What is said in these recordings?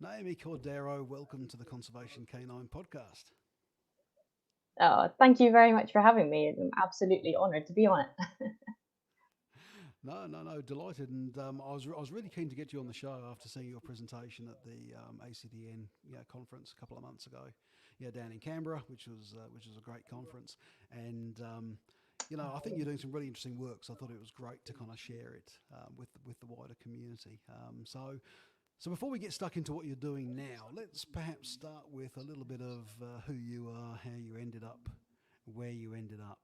Naomi Cordiero, welcome to the Conservation Canine podcast. Oh, thank you very much for having me. I'm absolutely honoured to be on it. No, delighted, and I was really keen to get you on the show after seeing your presentation at the ACDN conference a couple of months ago, down in Canberra, which was a great conference, and I think you're doing some really interesting work. So I thought it was great to kind of share it with the wider community. So before we get stuck into what you're doing now, let's perhaps start with a little bit of who you are, how you ended up, where you ended up.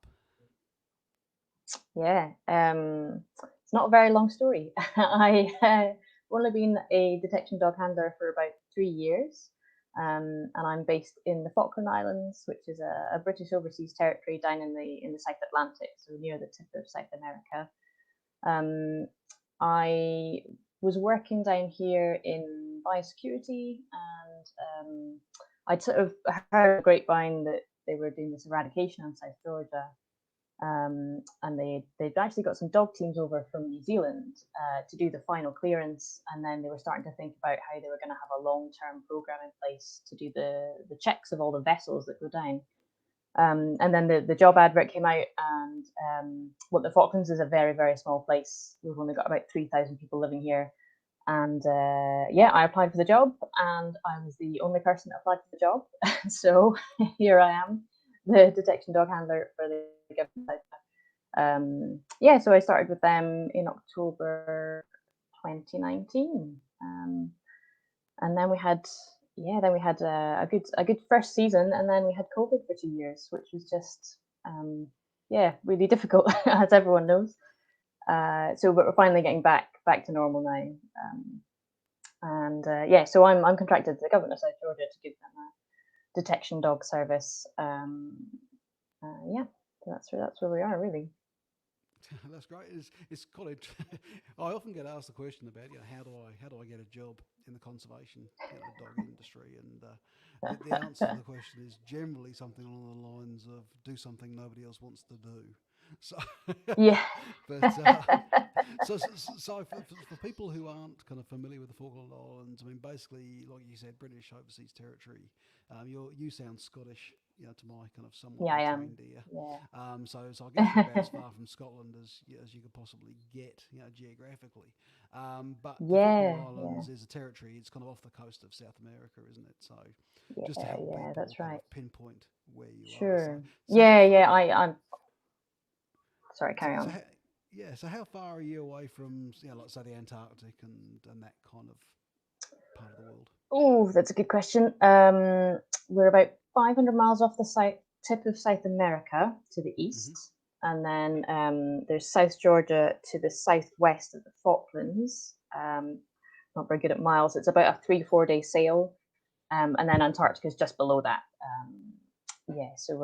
Yeah, it's not a very long story. I've only been a detection dog handler for about 3 years, and I'm based in the Falkland Islands, which is a British overseas territory down in the South Atlantic, so near the tip of South America. Um, I was working down here in biosecurity, and I'd sort of heard a grapevine that they were doing this eradication in South Georgia, and they'd actually got some dog teams over from New Zealand to do the final clearance, and then they were starting to think about how they were going to have a long-term program in place to do the checks of all the vessels that go down. And then the job advert came out, and well, the Falklands is a very, very small place. We've only got about 3,000 people living here. And yeah, I applied for the job, and I was the only person that applied for the job. So here I am, the detection dog handler for the government. Yeah, so I started with them in October 2019. And then we had a good first season, and then we had COVID for 2 years, which was just really difficult, as everyone knows. But we're finally getting back to normal now. Yeah, so I'm contracted to the government of South Georgia to give them a detection dog service. Yeah, so that's where we are really. That's great. It's college. I often get asked the question about how do I get a job in the conservation dog industry, and the answer to the question is generally something along the lines of do something nobody else wants to do. So, Yeah. but for people who aren't kind of familiar with the Falkland Islands, I mean, basically, like you said, British overseas territory. You sound Scottish, to my kind of somewhat Yeah, I am. untrained ear. Yeah. So I guess you're about as far from Scotland as you could possibly get, geographically. But the Falkland Yeah, yeah, Islands is a territory. It's kind of off the coast of South America, isn't it? So just to yeah, help yeah. people That's kind right. of pinpoint where you are. So Sure. so how Yeah, far? yeah. I'm sorry. So, Carry so on. how, yeah. So how far are you away from, like say the Antarctic and that kind of part of the world? Oh, that's a good question. We're about 500 miles off the tip of South America to the Hmm. east, and then there's South Georgia to the southwest of the Falklands. Not very good at miles. It's about a 3-4 day sail, and then Antarctica is just below that. Yeah, so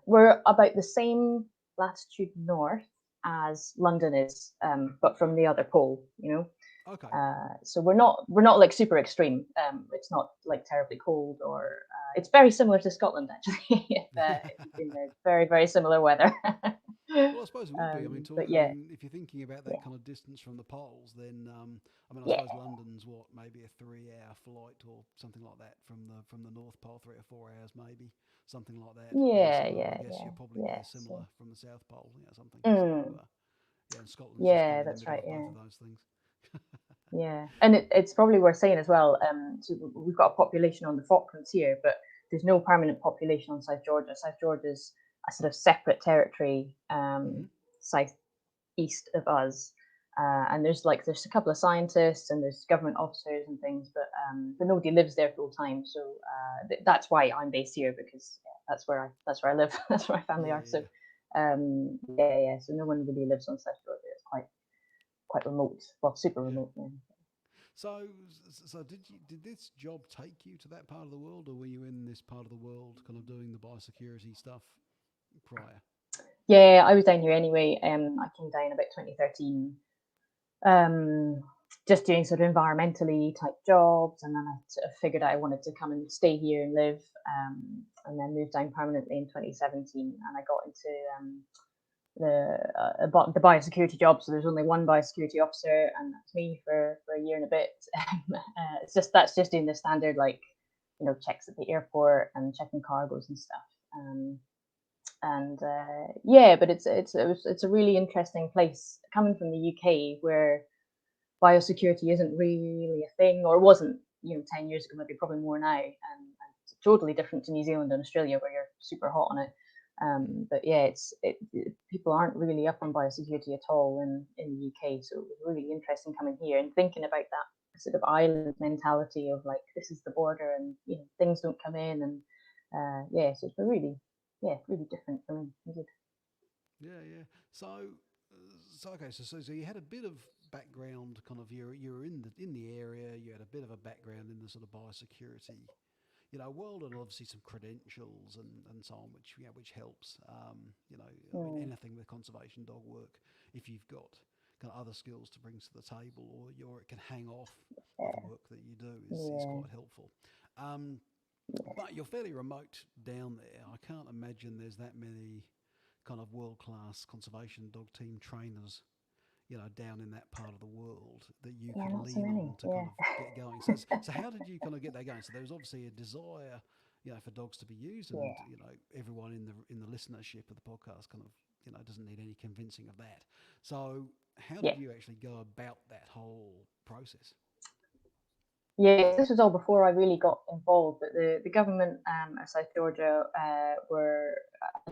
we're about the same latitude north as London is, but from the other pole. Okay. So we're not like super extreme. It's not like terribly cold, or it's very similar to Scotland actually. If you've been there, very very similar weather. Well, I suppose it would be. I mean, But yeah, if you're thinking about that yeah, kind of distance from the poles, then I mean, I yeah, suppose London's what, maybe a 3-hour flight or something like that from the North Pole, 3 or 4 hours maybe, something like that. And yeah, so I yeah, guess yeah, you're probably yeah. very similar So, from the South Pole, something. So mm, and Scotland's just kind yeah, of in the that's middle right. of both Yeah. of those things. Yeah, and it's probably worth saying as well. So we've got a population on the Falklands here, but there's no permanent population on South Georgia. South Georgia's a sort of separate territory, Hmm. southeast of us, and there's a couple of scientists and there's government officers and things, but nobody lives there full time. So that's why I'm based here, because that's where I live. That's where my family Yeah, are. So yeah. yeah, yeah. So no one really lives on South Georgia. It's quite remote. Well, super Yeah. remote. Yeah. So, so did this job take you to that part of the world, or were you in this part of the world, kind of doing the biosecurity stuff prior? Yeah, I was down here anyway. I came down about 2013, um, just doing sort of environmentally type jobs, and then I sort of figured out I wanted to come and stay here and live, and then moved down permanently in 2017, and I got into the biosecurity job. So there's only one biosecurity officer, and that's me for a year and a bit. That's just doing the standard, like, checks at the airport and checking cargoes and stuff. And yeah, but it's a really interesting place coming from the UK, where biosecurity isn't really a thing, or wasn't, 10 years ago, maybe probably more now. And it's totally different to New Zealand and Australia, where you're super hot on it. But yeah, people aren't really up on biosecurity at all in the UK. So it was really interesting coming here and thinking about that sort of island mentality of, like, this is the border, and things don't come in. And yeah, so it's been really different for me. Yeah, yeah. So okay, so you had a bit of background, kind of you're in the area. You had a bit of a background in the sort of biosecurity, world, and obviously some credentials and so on, which helps. I mean, Mm, anything with conservation dog work, if you've got kind of other skills to bring to the table, or it can hang off with yeah, work that you do, is yeah, quite helpful. Um, but you're fairly remote down there. I can't imagine there's that many kind of world class conservation dog team trainers, down in that part of the world that you yeah. could Not so lean many. on to kind Yeah. of get going. So how did you kind of get that going? So there was obviously a desire, for dogs to be used, and Yeah. everyone in the listenership of the podcast kind of doesn't need any convincing of that. So how Yeah. did you actually go about that whole process? Yeah, this was all before I really got involved. But the government of South Georgia were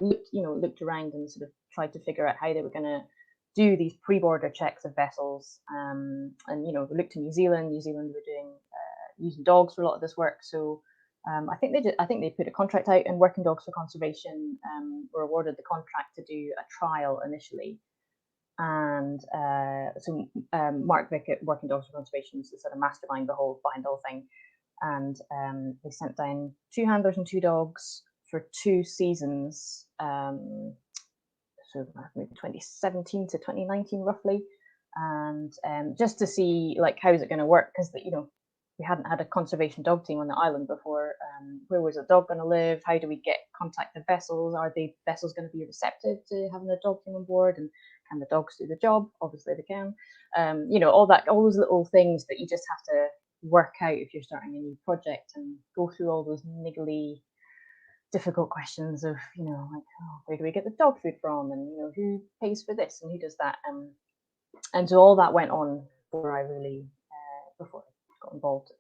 looked around and sort of tried to figure out how they were going to do these pre-border checks of vessels. And looked to New Zealand. New Zealand were doing using dogs for a lot of this work. So I think they put a contract out, and Working Dogs for Conservation were awarded the contract to do a trial initially. And Mark Vick at Working Dogs for Conservation was the sort of mastermind behind the whole thing. And they sent down two handlers and two dogs for 2 seasons, so maybe 2017 to 2019 roughly, and just to see, like, how is it going to work, because we hadn't had a conservation dog team on the island before. Where was a dog going to live? How do we contact the vessels? Are the vessels going to be receptive to having a dog team on board? And can the dogs do the job? Obviously they can. All those little things that you just have to work out if you're starting a new project, and go through all those niggly, difficult questions of, like, oh, where do we get the dog food from, and who pays for this and who does that. And so all that went on before I really before I got involved.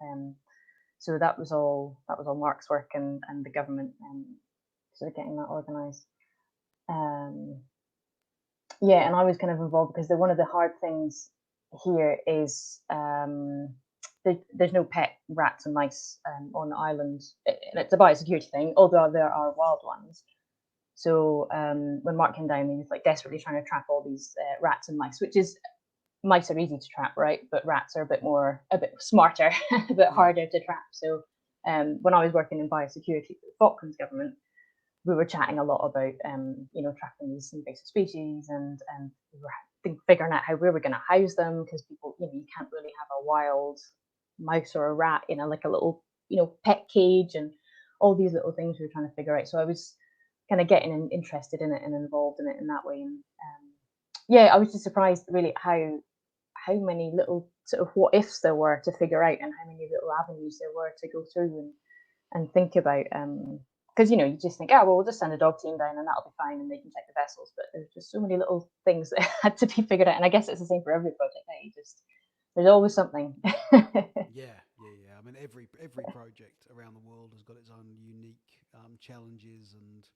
So that was all Mark's work, and the government, sort of getting that organised. Um, yeah, and I was kind of involved because one of the hard things here is there's no pet rats and mice on the island. It's a biosecurity thing, although there are wild ones. So when Mark came down, he was like desperately trying to trap all these rats and mice, which is, mice are easy to trap, right? But rats are a bit smarter, a bit Yeah. harder to trap. So when I was working in biosecurity for the Falklands government, we were chatting a lot about tracking these invasive species, and we were figuring out how we were going to house them, because people, you can't really have a wild mouse or a rat in like a little pet cage, and all these little things we were trying to figure out. So I was kind of getting interested in it and involved in it in that way. And yeah, I was just surprised really how many little sort of what ifs there were to figure out, and how many little avenues there were to go through and think about. Because you just think, oh well, we'll just send a dog team down and that'll be fine, and they can check the vessels. But there's just so many little things that had to be figured out, and I guess it's the same for every project. Eh? Just there's always something. Yeah, yeah, yeah. I mean, every project around the world has got its own unique challenges and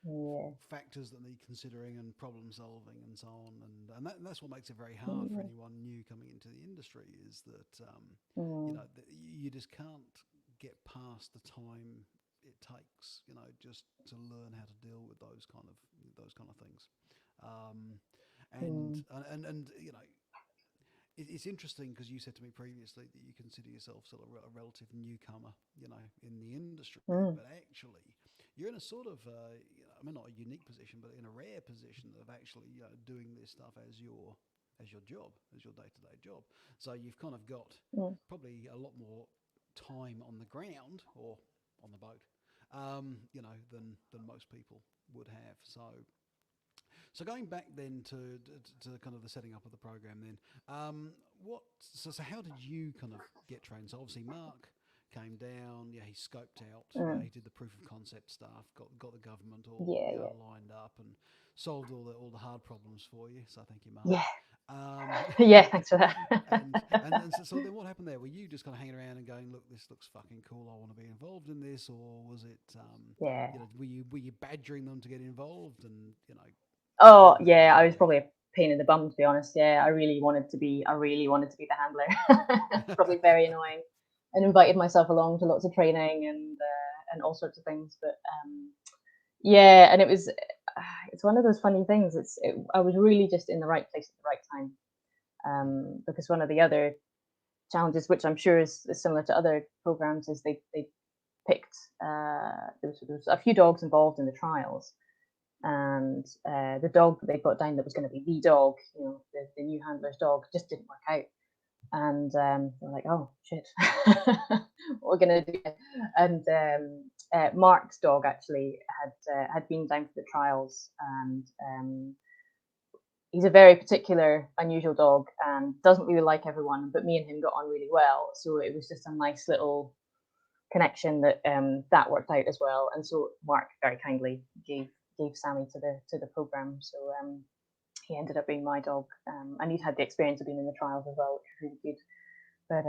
Yeah. factors that need considering and problem solving and so on. And that's what makes it very hard for Mm, anyone new coming into the industry, is that mm, you just can't get past the time it takes, just to learn how to deal with those kind of things. Um, and, mm, and it's interesting because you said to me previously that you consider yourself sort of a relative newcomer, in the industry, mm, but actually you're in a sort of, I mean, not a unique position, but in a rare position of actually doing this stuff as your job, as your day-to-day job. So you've kind of got mm, probably a lot more time on the ground or on the boat, than most people would have. So going back then to kind of the setting up of the program, then what? So how did you kind of get trained? So obviously Mark came down. Yeah, he scoped out. Yeah, Mm. he did the proof of concept stuff. Got the government all Yeah, lined up and solved all the hard problems for you. So thank you, Mark. yeah, Um, yeah, yeah. Thanks for that. and so then what happened there? Were you just kind of hanging around and going, look, this looks fucking cool. I want to be involved in this, or was it, Yeah. were you badgering them to get involved? And Oh, how did yeah. it I come was probably a pain in the bum, to be honest. Yeah, I really wanted to be. I really wanted to be the handler. It's probably very annoying. And invited myself along to lots of training and all sorts of things. But yeah, and it's one of those funny things. I was really just in the right place at the right time. Because one of the other challenges, which I'm sure is similar to other programs, is they picked there was a few dogs involved in the trials, and the dog that they got down that was going to be the dog, the new handler's dog, just didn't work out. And they're like, oh shit, what we're gonna do? And Mark's dog actually had been down for the trials, and he's a very particular, unusual dog, and doesn't really like everyone. But me and him got on really well, so it was just a nice little connection that worked out as well. And so Mark very kindly gave Sammy to the program. So he ended up being my dog, and he'd had the experience of being in the trials as well, which was really good. But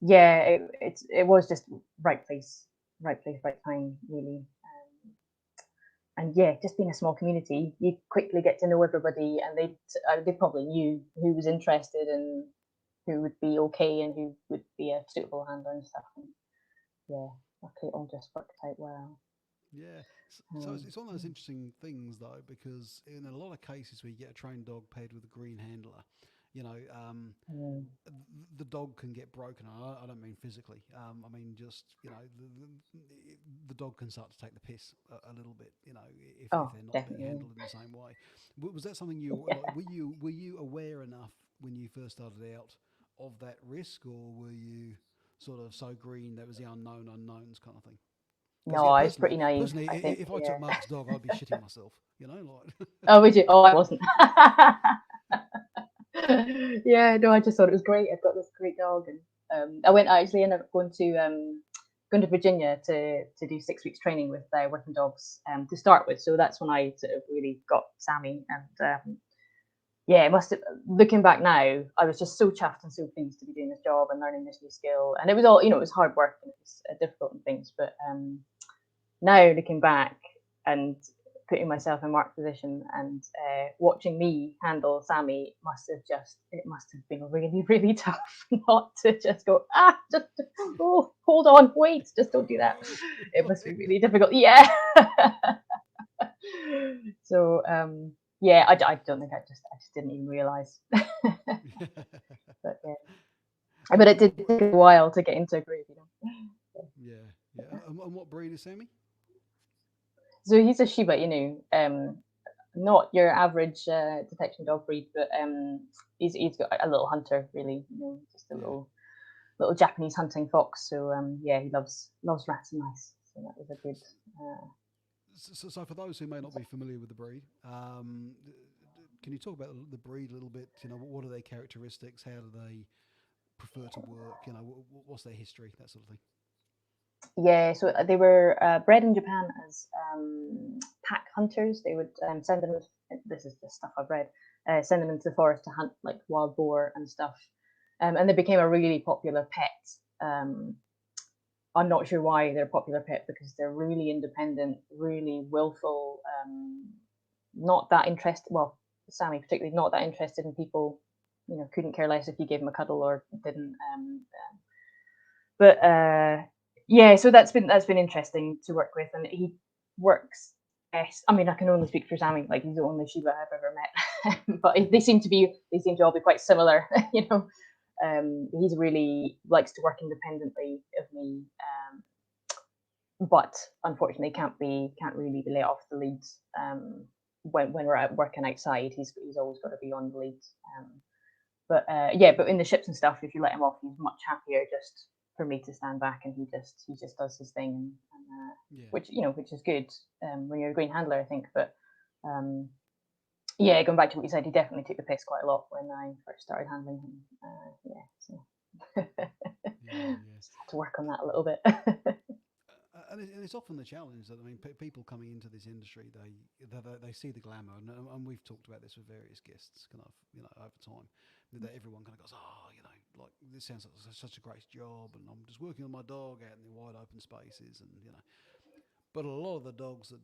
yeah, it was just right place, right time, really. And yeah, just being a small community, you quickly get to know everybody, and they probably knew who was interested and who would be okay and who would be a suitable handler and stuff. And yeah, luckily it all just worked out well. Yeah. So Um, it's one of those interesting things though, because in a lot of cases where you get a trained dog paired with a green handler, you know, mm, the dog can get broken. I don't mean physically. I mean just the dog can start to take the piss a little bit. If oh, they're not being definitely. handled in the same way. Was that something you Yeah. like? Were you aware enough when you first started out of that risk, or were you sort of so green that was the unknown unknowns kind of thing? Because No, yeah, I was personally, pretty naive, personally, I think. if I took Yeah. Mark's dog, I'd be shitting myself. Like Oh, would you? Oh, I wasn't. Yeah, no, I just thought it was great. I've got this great dog, and I actually ended up going to Virginia to do 6 weeks training with working dogs to start with. So that's when I sort of really got Sammy, and yeah, it must have. Looking back now, I was just so chuffed and so pleased to be doing this job and learning this new skill. And it was all, it was hard work and it was difficult and things. But now looking back and putting myself in Mark's position and watching me handle Sammy it must have been really, really tough not to just go, just, oh, hold on, wait, just don't do that. whoa, It whoa. must be really difficult. Yeah. So, yeah, I don't think I just didn't even realize. But yeah, and, but it and did what? take a while to get into a groove. Yeah, yeah. And what breed is Sammy? So he's a Shiba Inu, not your average detection dog breed, but he's got a little hunter, really, just a Yeah. little Japanese hunting fox. So yeah, he loves rats and mice. So that was a good. So for those who may not be familiar with the breed, can you talk about the breed a little bit? What are their characteristics? How do they prefer to work? What's their history? That sort of thing. Yeah, so they were bred in Japan as pack hunters. They would send them. This is just stuff I've read. Send them into the forest to hunt like wild boar and stuff, and they became a really popular pet. I'm not sure why they're a popular pet because they're really independent, really willful, not that interested. Well, Sammy particularly not that interested in people. Couldn't care less if you gave him a cuddle or didn't. But yeah, so that's been interesting to work with, and he works best. I mean, I can only speak for Sammy. Like he's the only Shiba I've ever met, but they seem to all be quite similar. He's really likes to work independently of me, but unfortunately can't really be let off the lead when we're out working outside. He's always got to be on the lead. But yeah, but in the ships and stuff, if you let him off, he's much happier just for me to stand back, and he just does his thing, Yeah. which is good when you're a green handler, I think. But Yeah, going back to what you said, he definitely took the piss quite a lot when I first started handling him. Yeah, so Yeah, yeah. just had to work on that a little bit. And it's often the challenge that, I mean, people coming into this industry, they see the glamour, and we've talked about this with various guests, kind of, over time, that everyone kind of goes, oh, like this sounds like such a great job, and I'm just working on my dog out in the wide open spaces, and But a lot of the dogs that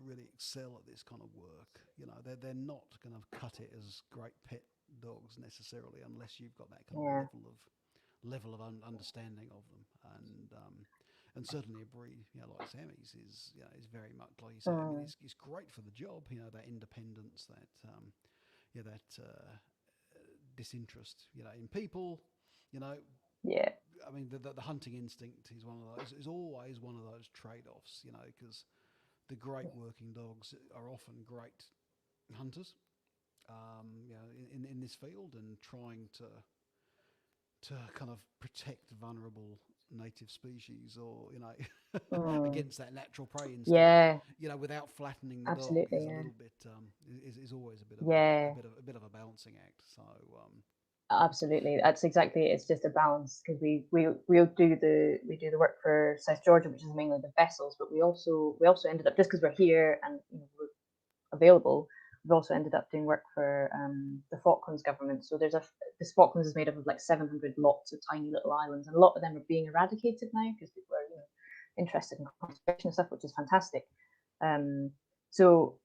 really excel at this kind of work, they're not going to cut it as great pet dogs necessarily, unless you've got that kind of Yeah. understanding of them, and certainly a breed, like Sammy's is very much like you say. I mean, Mm, it's great for the job, that independence, that disinterest, in people, you know. yeah. I mean, the hunting instinct is one of those. Is always one of those trade-offs, because the great working dogs are often great hunters, in this field, and trying to kind of protect vulnerable native species, or Mm, against that natural prey instinct, yeah, without flattening the dog, absolutely. is a Yeah. little bit is always a bit of Yeah, a bit of a balancing act. So absolutely. That's exactly it. It's just a balance because we do the work for South Georgia, which is mainly the vessels, but we also ended up, just because we're here and we're available. We've also ended up doing work for the Falklands government. So this Falklands is made up of like 700 lots of tiny little islands, and a lot of them are being eradicated now because people are interested in conservation and stuff, which is fantastic. Um, so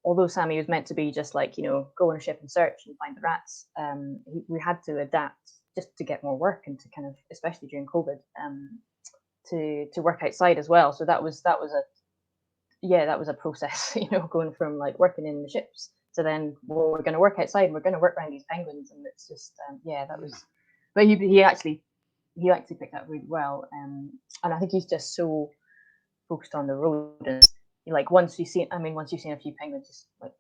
although Sammy was meant to be just like go on a ship and search and find the rats, we had to adapt just to get more work and to kind of, especially during COVID, to work outside as well. So that was a process, going from like working in the ships to then, well, we're going to work outside and we're going to work around these penguins, and it's just that mm, was. But he actually picked up really well, and I think he's just so focused on the road. And like once you've seen a few penguins, just like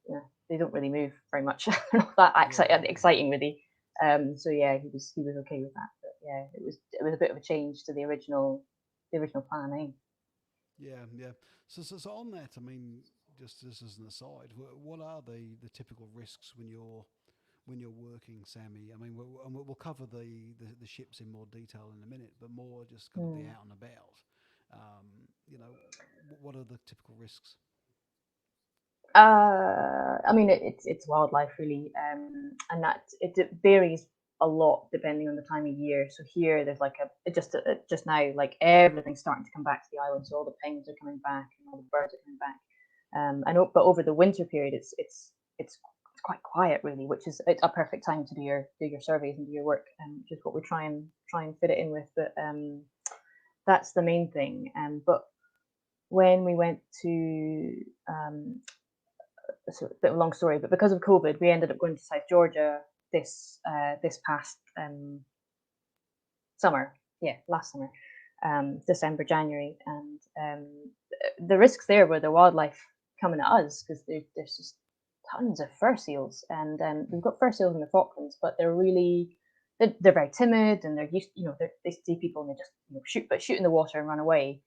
they don't really move very much. They're not that yeah, yeah. exciting really. So yeah, he was okay with that. But yeah, it was a bit of a change to the original plan, eh? Yeah, yeah. So on that, I mean, just as an aside, what are the typical risks when you're working, Sammy? I mean, we'll cover the ships in more detail in a minute, but more just kind of the Hmm. out and about. You know, what are the typical risks? I mean, it's wildlife really, and that it varies a lot depending on the time of year. So here, there's like just now, like everything's starting to come back to the island. So all the penguins are coming back, and all the birds are coming back. But over the winter period, it's quite quiet really, which is it's a perfect time to do your surveys and do your work, which is what we try and fit it in with. But that's the main thing. But when we went to it's a bit of a long story, but because of COVID, we ended up going to South Georgia this past summer. Yeah, last summer, December, January, and the risks there were the wildlife coming at us because there's just tons of fur seals, and we've got fur seals in the Falklands, but they're very timid, and they're used, they see people and they just shoot in the water and run away.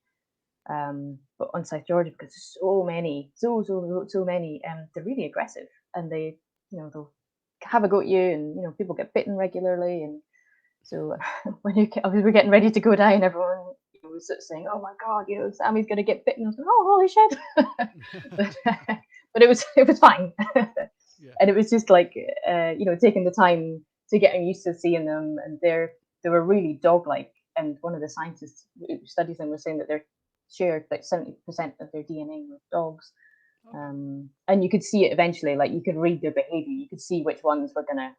But on South Georgia, because there's so many, so many, they're really aggressive, and they'll have a go at you, and people get bitten regularly, and so when we were getting ready to go down, everyone was sort of saying, "Oh my God, Sammy's gonna get bitten." I was like, "Oh, holy shit!" but, but it was fine, Yeah, and it was just like taking the time to get used to seeing them, and they were really dog-like. And one of the scientists who studies them was saying that they're shared like 70% of their DNA with dogs. okay. And you could see it eventually, like you could read their behavior. You could see which ones were gonna,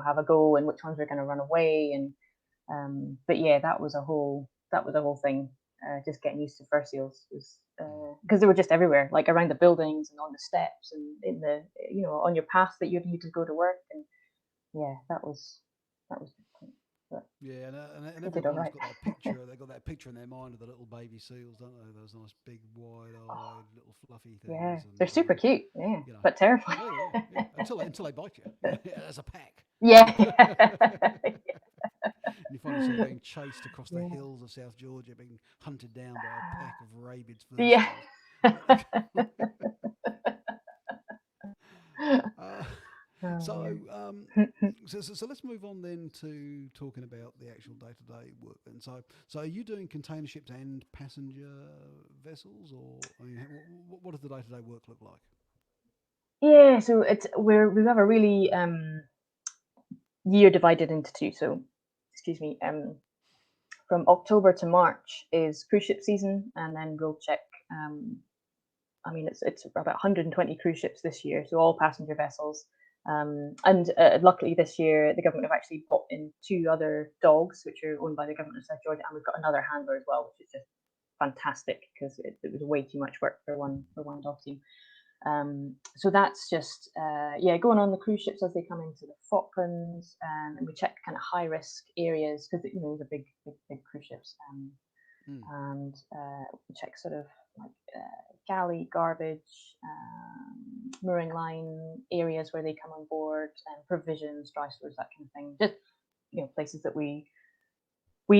have a go and which ones were gonna run away. And but yeah, that was a whole thing. Just getting used to fur seals was Mm. because they were just everywhere, like around the buildings and on the steps and in the on your path that you to go to work. And yeah, that was but Yeah, and they did all everyone's right. got that picture. They've got that picture in their mind of the little baby seals, don't they? Those nice, big, Oh, wide-eyed, little fluffy yeah, things, they're super cute. Yeah, you know, but terrifying. oh yeah, yeah. Until they bite you, as a pack. Yeah. And you find yourself being chased across the Yeah. hills of South Georgia, being hunted down by a pack of rabid fur Yeah. seals. Uh, Oh, So, yeah. so let's move on then to talking about the actual day-to-day work. Then, so are you doing container ships and passenger vessels, or I mean, what does the day-to-day work look like? Yeah, so we have a really year divided into two. So, excuse me, from October to March is cruise ship season, and then we'll check. Um, I mean, it's about 120 cruise ships this year, so all passenger vessels. And luckily this year, the government have actually bought in two other dogs, which are owned by the government of South Georgia, and we've got another handler as well, which is just fantastic because it was way too much work for one dog team. So that's just going on the cruise ships as they come into the Falklands, and we check kind of high risk areas because these are big cruise ships, Mm. and we check sort of like galley garbage, mooring line areas where they come on board, and provisions, dry stores, that kind of thing. Just places that we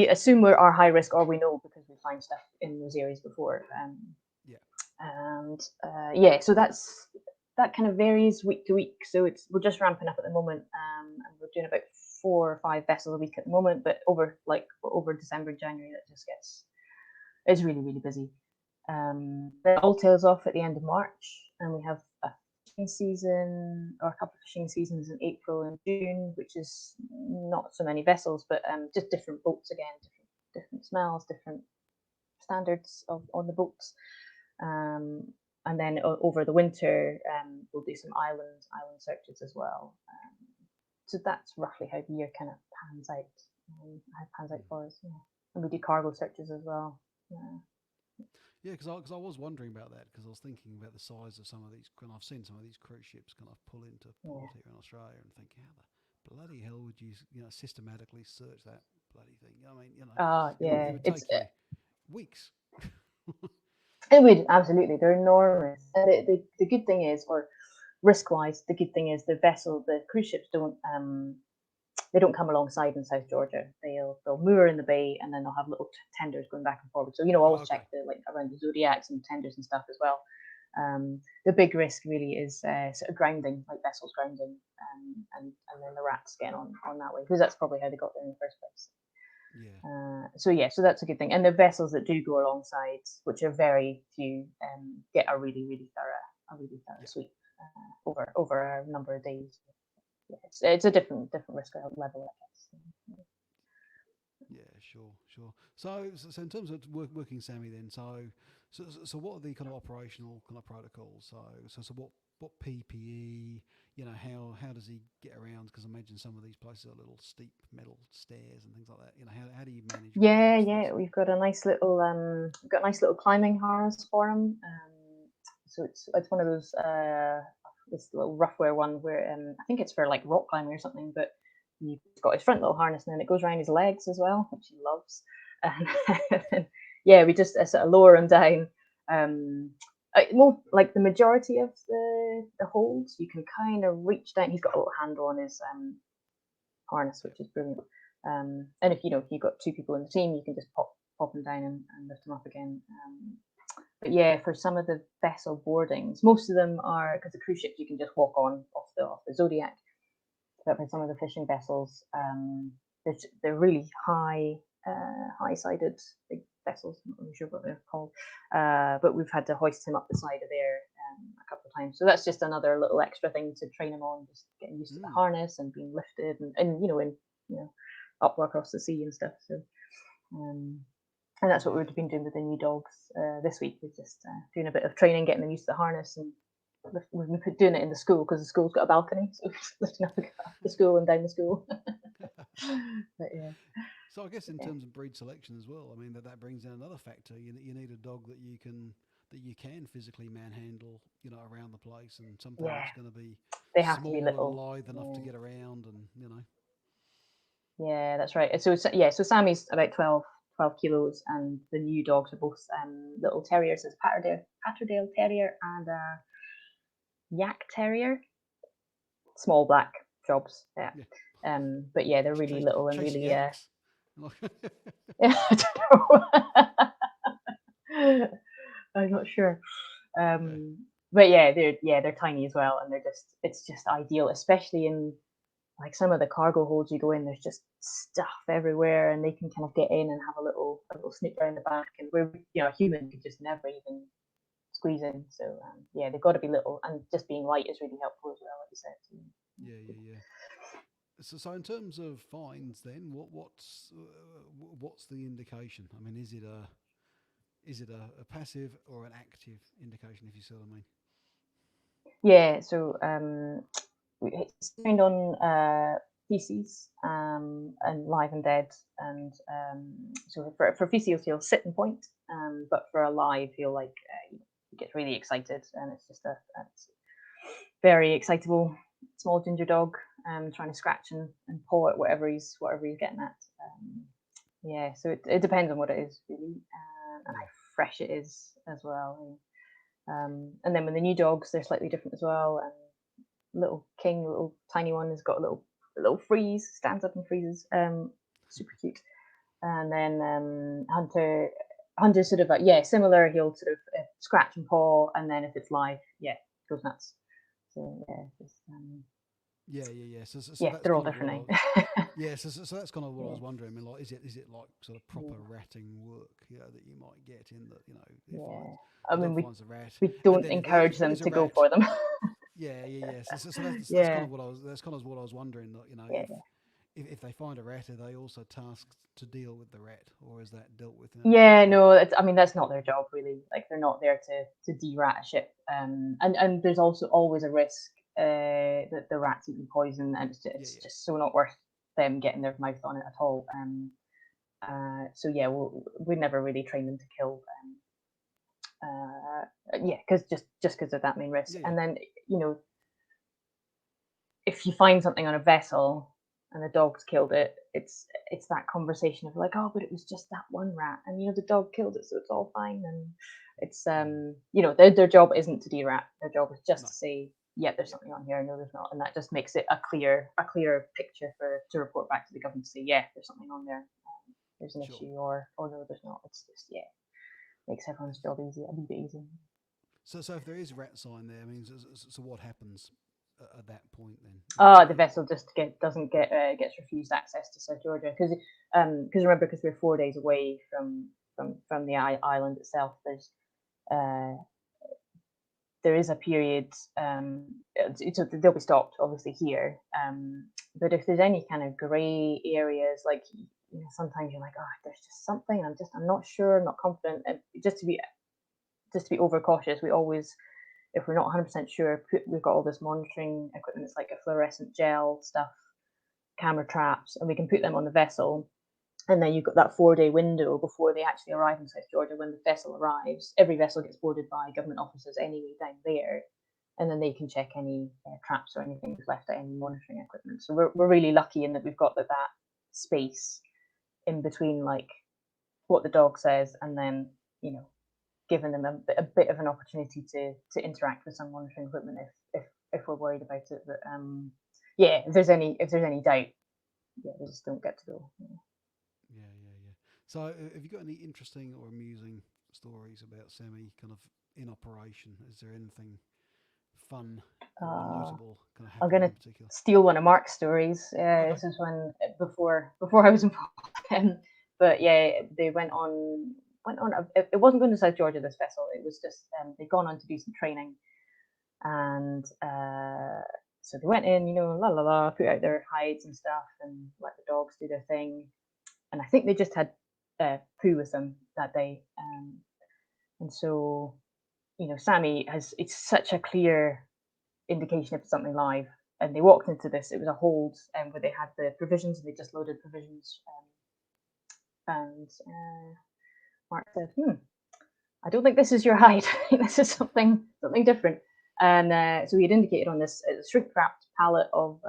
assume are high risk, or we know because we find stuff in those areas before. Yeah. And so that kind of varies week to week. So we're just ramping up at the moment, and we're doing about 4 or 5 vessels a week at the moment. But over December, January, it's really really busy. Then all tails off at the end of March, and we have a fishing season or a couple of fishing seasons in April and June, which is not so many vessels, but just different boats again, different smells, different standards on the boats. And then over the winter, we'll do some island searches as well. So that's roughly how the year kind of pans out for us. Yeah. And we do cargo searches as well. Yeah. Yeah, because I was wondering about that because I was thinking about the size of some of these. And I've seen some of these cruise ships kind of pull into port here in Australia, and think, how the bloody hell would you systematically search that bloody thing? I mean, it Yeah. would take you weeks. It would absolutely. They're enormous. And the good thing is, or risk wise, the good thing is the cruise ships don't come alongside in South Georgia. They'll moor in the bay, and then they'll have little tenders going back and forward. So always Okay. check around the zodiacs and tenders and stuff as well. The big risk really is sort of grounding, like vessels grounding, and then the rats getting on that way, because that's probably how they got there in the first place. Yeah. So that's a good thing. And the vessels that do go alongside, which are very few, get a really really thorough sweep over a number of days. Yeah, it's a different risk level, I guess. Yeah, sure. So in terms of working Sammy, then, so what are the kind of operational kind of protocols? So what PPE? How does he get around? Because I imagine some of these places are little steep metal stairs and things like that. How do you manage all of those things? We've got a nice little climbing harness for him. So it's one of those this little roughwear one where I think it's for like rock climbing or something, but you've got his front little harness, and then it goes around his legs as well, which he loves. And we just sort of lower him down. More like the majority of the holds, you can kind of reach down. He's got a little handle on his harness, which is brilliant. And if you've got 2 people in the team, you can just pop them down and lift them up again. But yeah, for some of the vessel boardings, most of them are, because the cruise ships you can just walk on off the Zodiac. But for some of the fishing vessels, they're really high-sided big vessels. I'm not really sure what they're called, but we've had to hoist him up the side of there a couple of times. So that's just another little extra thing to train him on, just getting used to the harness and being lifted and up across the sea and stuff. So, and that's what we've been doing with the new dogs this week. We're just doing a bit of training, getting them used to the harness, and we've been doing it in the school because the school's got a balcony, so we're just lifting up the school and down the school. But yeah. So I guess in terms of breed selection as well, I mean that brings in another factor. You need a dog that you can physically manhandle, around the place, and something that's going to be they have small to be and little, lithe enough to get around, and. Yeah, that's right. So Sammy's about 12 kilos, and the new dogs are both little terriers. There's a Patterdale Terrier and a Yak Terrier, small black jobs. Yeah. But yeah, they're really little and really. Yaks. I don't know. I'm not sure. but they're tiny as well, and it's just ideal, especially in like some of the cargo holds you go in. There's just stuff everywhere, and they can kind of get in and have a little snoop around the back, and where a human could just never even squeeze in. So they've got to be little, and just being light is really helpful as well, like you said. Yeah. So in terms of fines, then what's the indication? I mean, is it a passive or an active indication? If you see what I mean. Yeah. So it's found on feces and live and dead, and so for feces he'll sit and point, but for alive he'll he gets really excited, and it's just a very excitable small ginger dog, trying to scratch and paw at whatever he's getting at. So it depends on what it is really, and how fresh it is as well. And then with the new dogs, they're slightly different as well. Little tiny one, has got a little freeze, stands up and freezes, super cute. And then Hunter's sort of similar. He'll sort of scratch and paw, and then if it's live, goes nuts. So So that's they're all kind of different. So that's kind of what I was wondering. I mean, like, is it like sort of proper ratting work, that you might get in that, I mean, finds a rat. we don't encourage them to go for them. So that's kind of what I was wondering. That, if they find a rat, are they also tasked to deal with the rat, or is that dealt with? No, that's not their job really. Like, they're not there to de-rat a ship. And there's also always a risk that the rat's eating poison, and it's just so not worth them getting their mouth on it at all. We never really train them to kill. Because of that main risk. And then if you find something on a vessel and the dog's killed it, it's that conversation of like, oh, but it was just that one rat, and the dog killed it, so it's all fine. And it's their job isn't to de-rat. Their job is just to say, there's something on here, no, there's not, and that just makes it a clear picture to report back to the government to say, there's something on there, there's an issue, or no, there's not. It's just makes everyone's job a little bit easier. So if there is a rat sign there, I mean, so what happens at that point then? The vessel just gets refused access to South Georgia, because remember, because we're 4 days away from the island itself. There is a period. They'll be stopped obviously here, but if there's any kind of grey areas, like sometimes you're like, oh, there's just something, I'm not sure, I'm not confident, and just to be overcautious, we always, if we're not 100% sure, we've got all this monitoring equipment. It's like a fluorescent gel stuff, camera traps, and we can put them on the vessel. And then you've got that 4-day window before they actually arrive in South Georgia. When the vessel arrives, every vessel gets boarded by government officers anyway down there, and then they can check any traps or anything that's left at any monitoring equipment. So we're really lucky in that we've got that space in between, like what the dog says, and then giving them a bit of an opportunity to interact with some monitoring equipment if we're worried about it. But if there's any doubt, they just don't get to go. Yeah. So have you got any interesting or amusing stories about Semi kind of in operation? Is there anything fun or notable kind of happening in particular? Steal one of Mark's stories. Okay. This is when before I was involved. But they went on. It wasn't going to South Georgia, this vessel. It was just they'd gone on to do some training, and so they went in, put out their hides and stuff, and let the dogs do their thing. And I think they just had poo with them that day, and so Sammy it's such a clear indication of something live. And they walked into this. It was a hold where they had the provisions, and they just loaded provisions, and Mark said, I don't think this is your hide. This is something different. And so he had indicated on this shrink-wrapped pallet of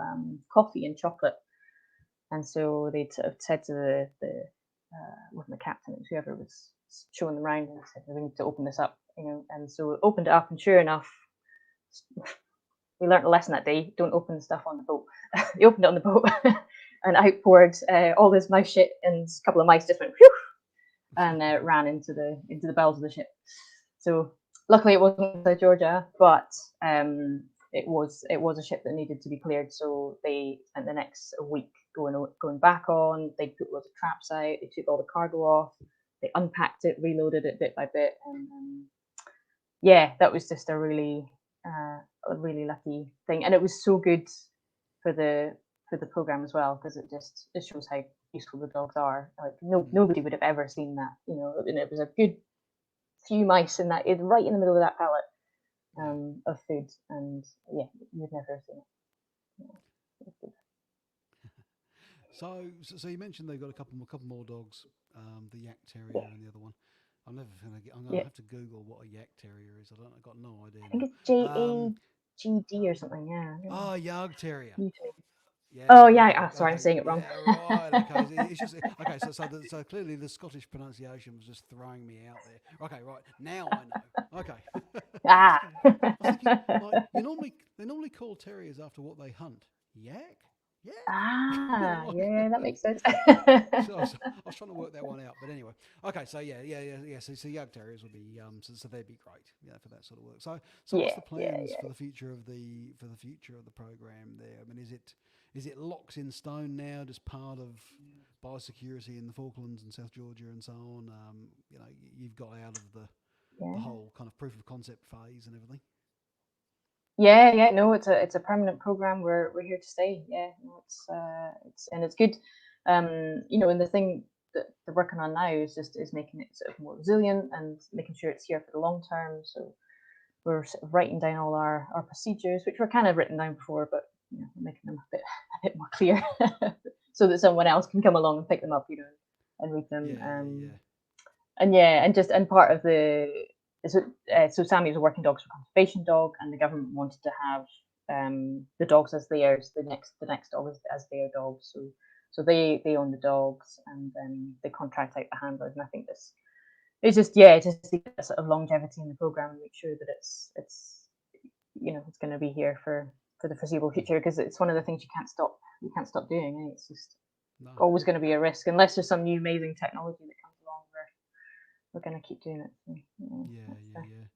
coffee and chocolate. And so they sort of said to the wasn't the captain, it was whoever was showing them around, and said, we need to open this up, And so we opened it up, and sure enough, we learnt a lesson that day: don't open stuff on the boat. They opened it on the boat, and out poured all this mouse shit, and a couple of mice just went whew, and ran into the bowels of the ship. So luckily it wasn't inside Georgia, but it was a ship that needed to be cleared. So they spent the next week going back on. They put loads of traps out. They took all the cargo off. They unpacked it, reloaded it bit by bit, and yeah, that was just a really lucky thing, and it was so good for the program as well, because it shows how useful the dogs are. Like nobody would have ever seen that, and it was a good few mice in that, right in the middle of that pallet of food, and yeah, you'd never have seen it. Yeah, So you mentioned they've got a couple more dogs, the Yak yeah, Terrier and the other one. I'm gonna yeah. have to Google what a Yak Terrier is. I've got no idea I think now. it's JAGD or something. Yeah, I don't know. Oh, Yard Terrier. You too. Oh Yeah. yeah. Okay. Sorry, I'm saying it wrong. Yeah. Right. Okay. It's just okay. So clearly the Scottish pronunciation was just throwing me out there. Okay. Right. Now I know. Okay. Ah. I was thinking like they normally call terriers after what they hunt. Yak. Yak. Ah, yeah, that makes sense. So I was trying to work that one out, but anyway. Okay, so yeah. So Yag Terriers would be so they'd be great, for that sort of work. So what's Yeah, the yeah, plans yeah. for the future of the program there? I mean, is it locked in stone now, just part of biosecurity in the Falklands and South Georgia and so on? You've got out of the Yeah. whole kind of proof of concept phase and everything. Yeah, yeah, no, it's a permanent program. We're here to stay. Yeah, no, it's good. And the thing that they're working on now is making it sort of more resilient and making sure it's here for the long term. So we're sort of writing down all our procedures, which were kind of written down before, but we're making them a bit more clear, so that someone else can come along and pick them up, and read them. Yeah. And yeah, and part of so Sammy was a working dogs for conservation dog, and the government wanted to have the dogs as theirs, the next dog as their dogs. So they own the dogs, and then they contract out the handlers. And I think it's just to get sort of longevity in the program and make sure that it's going to be here for the foreseeable future, because it's one of the things you can't stop doing. It's just No. always going to be a risk unless there's some new amazing technology that comes along. We're going to keep doing it. So, Yeah.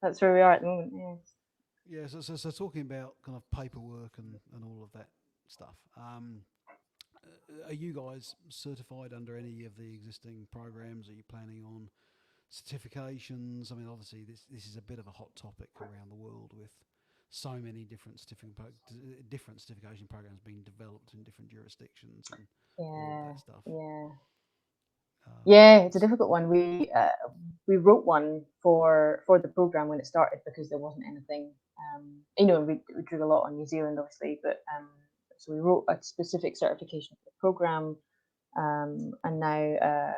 that's where we are at the moment. Yeah. Yeah, so talking about kind of paperwork and all of that stuff. Are you guys certified under any of the existing programs? Are you planning on certifications? I mean, obviously this is a bit of a hot topic around the world with so many different certification programs being developed in different jurisdictions and all of Yeah, that stuff. yeah, yeah. It's a difficult one. We wrote one for the program when it started, because there wasn't anything. And we drew a lot on New Zealand, obviously, but so we wrote a specific certification for the program, and now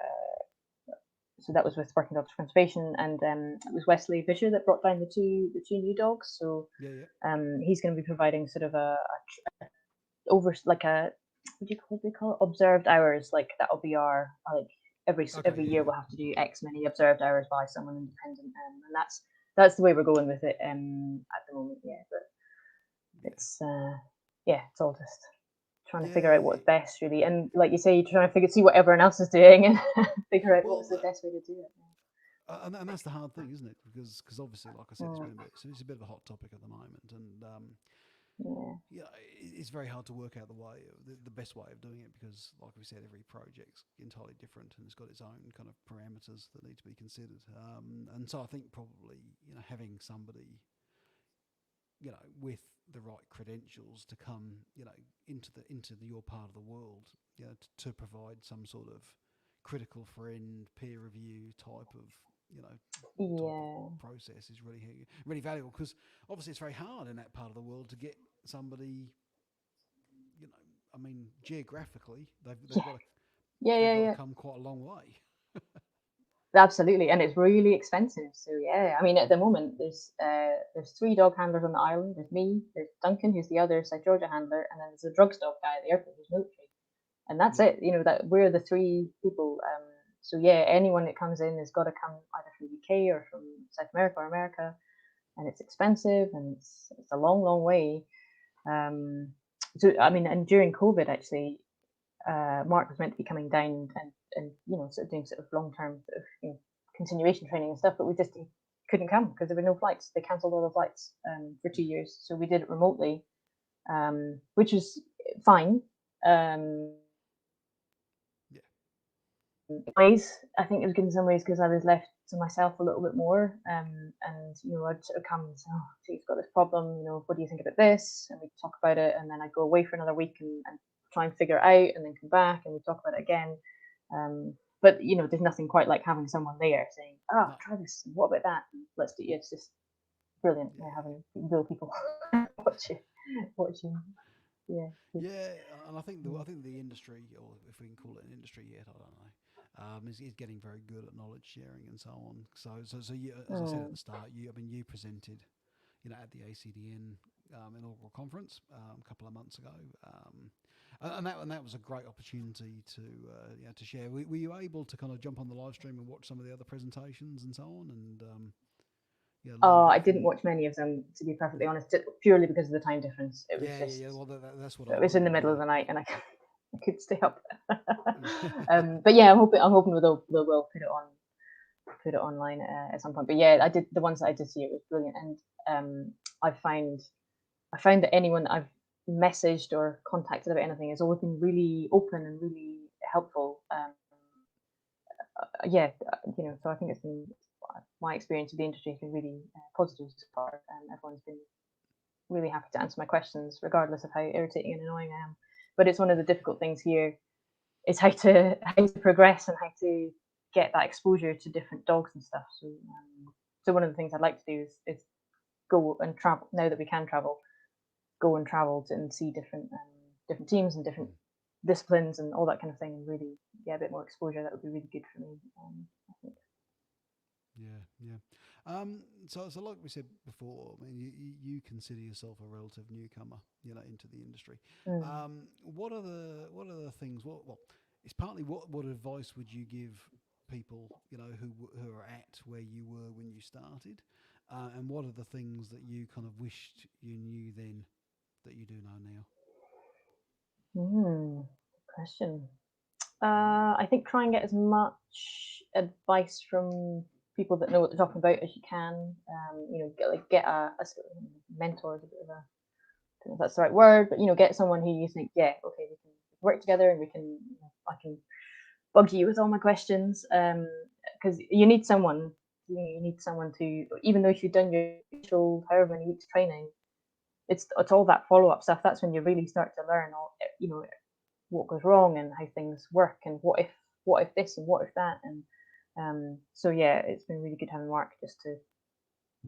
so that was with Working Dogs for Conservation, and it was Wesley Fisher that brought down the two new dogs. So Yeah. he's going to be providing sort of a over like a what do you call it, observed hours, like that'll be our like Okay. every year Yeah. we'll have to do X many observed hours by someone independent, and that's the way we're going with it at the moment. Yeah, but it's it's all just trying to figure Yeah. out what's best, really, and like you say, you're trying to see what everyone else is doing and figure out Well, what's the best way to do it. and that's the hard thing, isn't it? Because obviously, like I said, Mm, it's a bit of a hot topic at the moment, and yeah, it's very hard to work out the best way of doing it, because, like we said, every project's entirely different and it's got its own kind of parameters that need to be considered. And so I think probably having somebody with the right credentials to come into your part of the world, to provide some sort of critical friend peer review type of yeah, process is really valuable, because obviously it's very hard in that part of the world to get somebody. I mean, geographically, yeah, yeah, they've yeah, got to yeah. come quite a long way. Absolutely, and it's really expensive. So yeah, I mean, at the moment there's three dog handlers on the island. There's me, there's Duncan, who's the other South Georgia handler, and then there's a drug stop guy at the airport who's military, and that's Yeah, it. That we're the three people. So yeah, anyone that comes in has got to come either from UK or from South America or America, and it's expensive, and it's a long, long way. So I mean, and during COVID, actually, Mark was meant to be coming down and sort of doing sort of long term sort of continuation training and stuff, but we just couldn't come because there were no flights. They cancelled all the flights for 2 years, so we did it remotely, which was fine. Yeah. Ways, I think it was good in some ways because I was left to myself a little bit more, and I'd sort of come and say, "Oh, so you've got this problem. What do you think about this?" And we'd talk about it, and then I'd go away for another week and try and figure it out, and then come back and we'd talk about it again. But there's nothing quite like having someone there saying, "Oh, No. try this. What about that? Let's do it." It's just brilliant. Yeah. Having real people watching. Yeah. Yeah, and I think the industry, or if we can call it an industry yet, I don't know, is getting very good at knowledge sharing and so on. So you, as I said at the start, you presented, at the ACDN inaugural conference a couple of months ago, and that was a great opportunity to share. Were you able to kind of jump on the live stream and watch some of the other presentations and so on, and learn a bit I didn't from? watch many of them, to be perfectly honest, purely because of the time difference. It was Yeah. Well, that's what I it was in the wondered. middle Yeah. of the night, and I could stay up. But yeah, I'm hoping they'll will put it online at some point. But yeah, I did the ones that I did see. It was brilliant, and I found that anyone that I've messaged or contacted about anything has always been really open and really helpful. So I think it's been my experience of the industry has been really positive so far. Everyone's been really happy to answer my questions, regardless of how irritating and annoying I am. But it's one of the difficult things here is how to progress and how to get that exposure to different dogs and stuff. So one of the things I'd like to do is go and travel now that we can travel. Go and travel and see different teams and different disciplines and all that kind of thing, and really get a bit more exposure. That would be really good for me, I think. Yeah. So like we said before, I mean, you consider yourself a relative newcomer, into the industry. What are the things? Well, it's partly what advice would you give people, who are at where you were when you started, and what are the things that you kind of wished you knew then that you do know now? Question. I think try and get as much advice from people that know what they're talking about as you can. Get a sort of mentor, is a bit of a, I don't know if that's the right word, but get someone who you think, yeah, okay, we can work together, and I can bug you with all my questions, because you need someone. You need someone to, even though if you've done your initial however many weeks training, it's all that follow up stuff. That's when you really start to learn all, what goes wrong and how things work, and what if this and what if that, and so yeah, it's been really good having Mark just to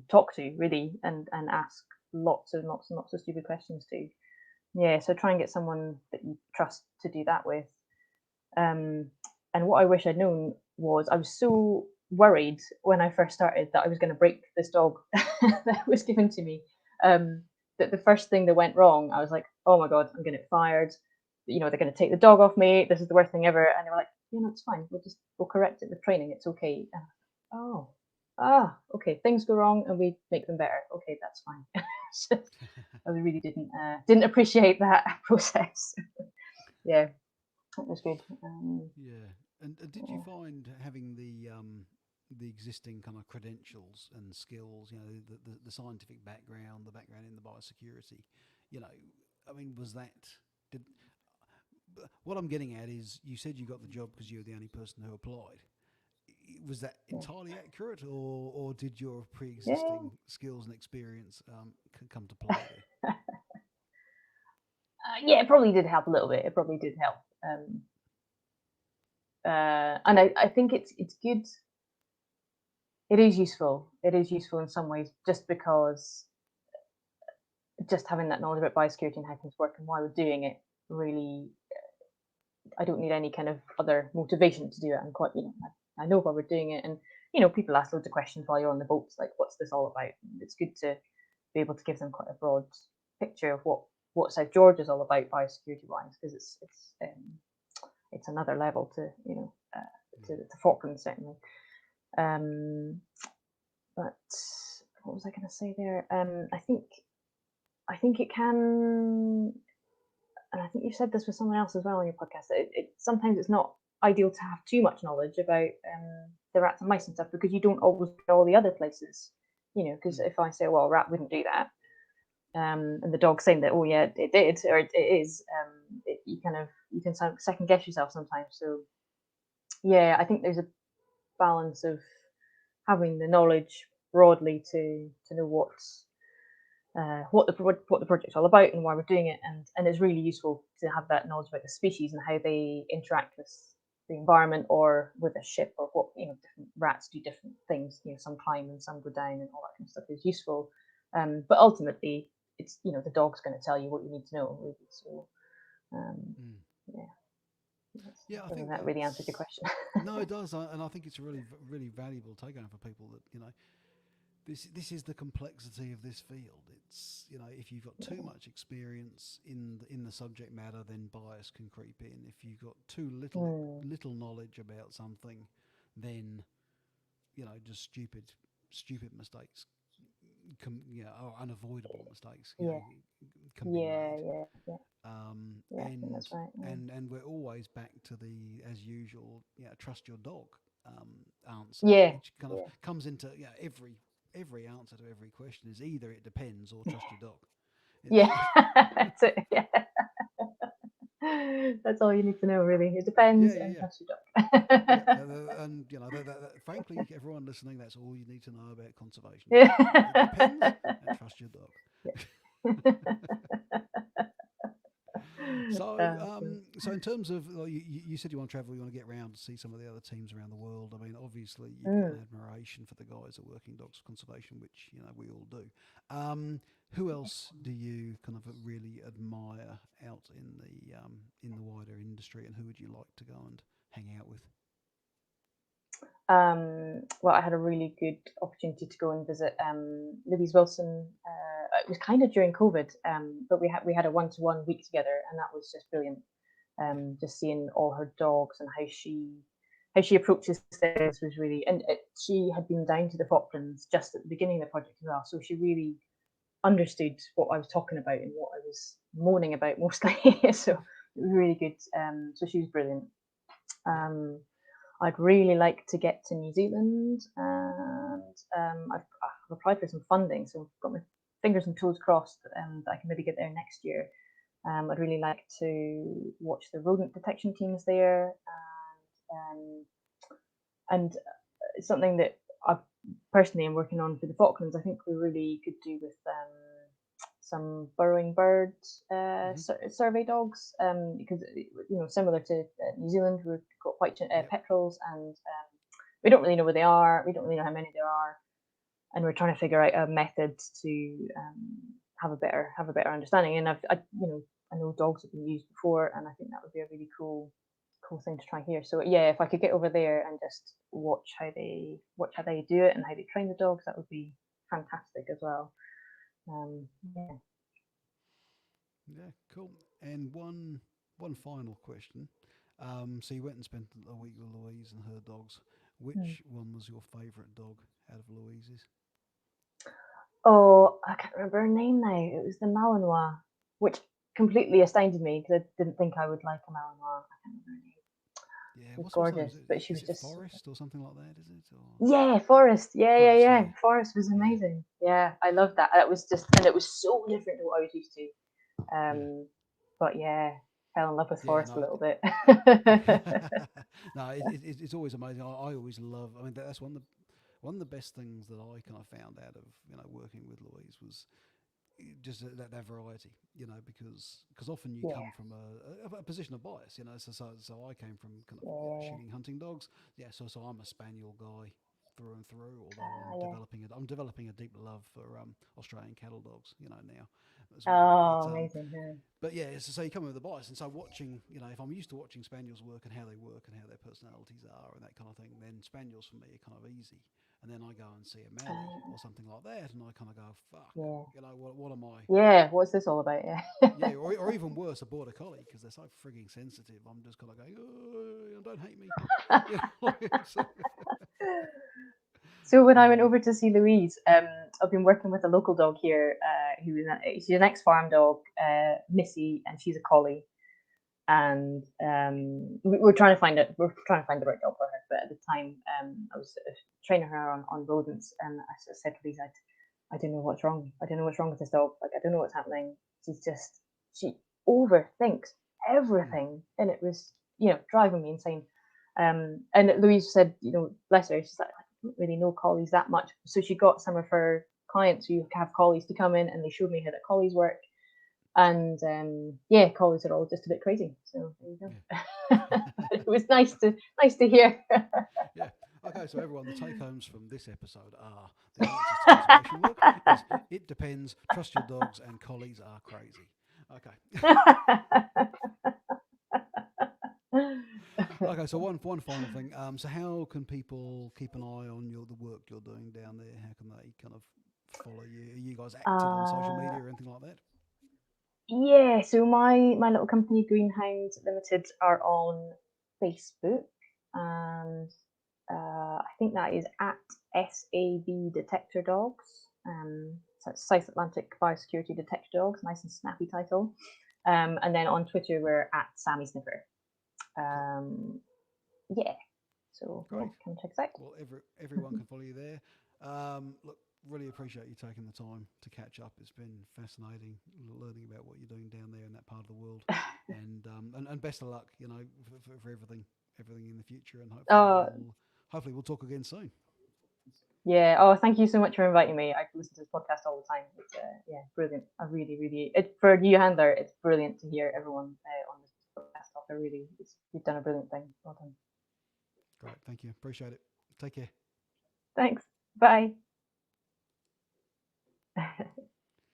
talk to, really, and ask lots and lots of stupid questions to. Yeah, so try and get someone that you trust to do that with. And what I wish I'd known was, I was so worried when I first started that I was going to break this dog that was given to me. That the first thing that went wrong, I was like, oh my God, I'm going to get fired. They're going to take the dog off me. This is the worst thing ever. And they were like, it's fine. We'll correct it with training. It's okay. And okay. Things go wrong and we make them better. Okay, that's fine. So I really didn't appreciate that process. Yeah, that was good. Yeah, and did you find having the existing kind of credentials and skills, the scientific background, the background in the biosecurity, I mean, was that did what I'm getting at is you said you got the job because you were the only person who applied. Was that entirely accurate, or did your pre-existing skills and experience come to play there? Yeah, it probably did help a little bit. It probably did help. And I think it's good. It is useful. It is useful in some ways, just because just having that knowledge about biosecurity and how things work and why we're doing it, really, I don't need any kind of other motivation to do it. I'm quite, I know why we're doing it, and people ask loads of questions while you're on the boats, like, what's this all about? And it's good to be able to give them quite a broad picture of what South George is all about biosecurity wise, because it's another level to to Falklands, certainly. But what was I going to say there? I think it can, and I think you said this with someone else as well on your podcast. Sometimes it's not ideal to have too much knowledge about the rats and mice and stuff, because you don't always know all the other places, because if I say, well, a rat wouldn't do that, and the dog's saying that, oh yeah, it did, or it is, you can second guess yourself sometimes. So yeah, I think there's a balance of having the knowledge broadly to know what the project's all about and why we're doing it, and it's really useful to have that knowledge about the species and how they interact with the environment or with a ship, or what different rats do different things. Some climb and some go down, and all that kind of stuff is useful. But ultimately, it's the dog's going to tell you what you need to know, really. So yeah. Yeah, I Whether think that really answered your question. No, it does, and I think it's a really valuable take home for people that this is the complexity of this field. It's if you've got too much experience in the subject matter, then bias can creep in. If you've got too little knowledge about something, then just stupid mistakes, or unavoidable mistakes, can be made. I think that's right. And we're always back to the, as usual, trust your dog answer, which kind of comes into every answer to every question is either it depends or trust your dog. That's it. Yeah. That's all you need to know, really. It depends, and trust your dog. And frankly, everyone listening, that's all you need to know about conservation. It depends, and trust your dog. So in terms of, you said you want to travel, you want to get around to see some of the other teams around the world. I mean, obviously you've got an admiration for the guys at Working Dogs Conservation, which we all do. Who else do you kind of really admire out in the wider industry, and who would you like to go and hang out with? Well, I had a really good opportunity to go and visit Louise Wilson. It was kind of during COVID, but we had a one-to-one week together, and that was just brilliant. Just seeing all her dogs and how she approaches things was really, and she had been down to the Falklands just at the beginning of the project as well, so she really understood what I was talking about and what I was moaning about mostly. So it was really good. So she was brilliant. I'd really like to get to New Zealand, and I've applied for some funding, so I've got my fingers and toes crossed that I can maybe get there next year. I'd really like to watch the rodent detection teams there, and it's something that I personally am working on for the Falklands. I think we really could do with some burrowing bird survey dogs, because similar to New Zealand, we've got white petrels, and we don't really know where they are. We don't really know how many there are, and we're trying to figure out a method to have a better understanding. And I know dogs have been used before, and I think that would be a really cool thing to try here. So yeah, if I could get over there and just watch how they do it and how they train the dogs, that would be fantastic as well. Yeah, cool. And one final question. So you went and spent a week with Louise and her dogs. Which one was your favourite dog out of Louise's? Oh, I can't remember her name now. It was the Malinois, which completely astounded me because I didn't think I would like a Malinois. I can't remember her name. Yeah, it was gorgeous, but she was just Forest or something like that, is it? Yeah, Forest. Yeah. Forest was amazing. Yeah, I loved that. It was and it was so different to what I was used to. But yeah, fell in love with Forest a little bit. No, it's always amazing. I always love. I mean, that's one of the best things that I kind of found out of working with Louise was just that variety, because often you come from a position of bias, so I came from kind of shooting hunting dogs, so I'm a spaniel guy through and through, although I'm developing a deep love for Australian cattle dogs now as well. Amazing. But yeah, so you come in with the bias, and so watching, if I'm used to watching spaniels work and how they work and how their personalities are and that kind of thing, then spaniels for me are kind of easy. And then I go and see a Mallee or something like that, and I kind of go, fuck, what am I? Yeah, what's this all about? Yeah, or even worse, a border collie, because they're so frigging sensitive. I'm just kind of going, oh, don't hate me. So when I went over to see Louise, I've been working with a local dog here, she's an ex-farm dog, Missy, and she's a collie. and we're trying to find it. We're trying to find the right dog for her. But at the time, I was training her on rodents, and I sort of said to Lisa, I don't know what's wrong. I don't know what's wrong with this dog. Like, I don't know what's happening. She overthinks everything, and it was, driving me insane. And Louise said, bless her, she's like, I don't really know collies that much. So she got some of her clients who have collies to come in, and they showed me how the collies work. And collies are all just a bit crazy. So there you go. Yeah. It was nice to hear. Yeah. Okay, so everyone, the take homes from this episode are the answers to observation work is it depends, trust your dogs, and collies are crazy. Okay. Okay, so one final thing. So how can people keep an eye on the work you're doing down there? How can they kind of follow you? Are you guys active on social media or anything like that? Yeah, so my little company, Greenhound Limited, are on Facebook, and I think that is at SAB Detector Dogs. So it's South Atlantic Biosecurity Detector Dogs, nice and snappy title. And then on Twitter, we're at Sammy Sniffer. Yeah, so Great. come check us out. Well, everyone can follow you there. Look, really appreciate you taking the time to catch up. It's been fascinating learning about what you're doing down there in that part of the world, and best of luck, for everything in the future, and Uh, hopefully we'll talk again soon. Yeah. Oh, thank you so much for inviting me. I listen to this podcast all the time. It's brilliant. I really, for a new handler, it's brilliant to hear everyone on this podcast talk. You've done a brilliant thing. Well done. Great, thank you, appreciate it. Take care. Thanks. Bye.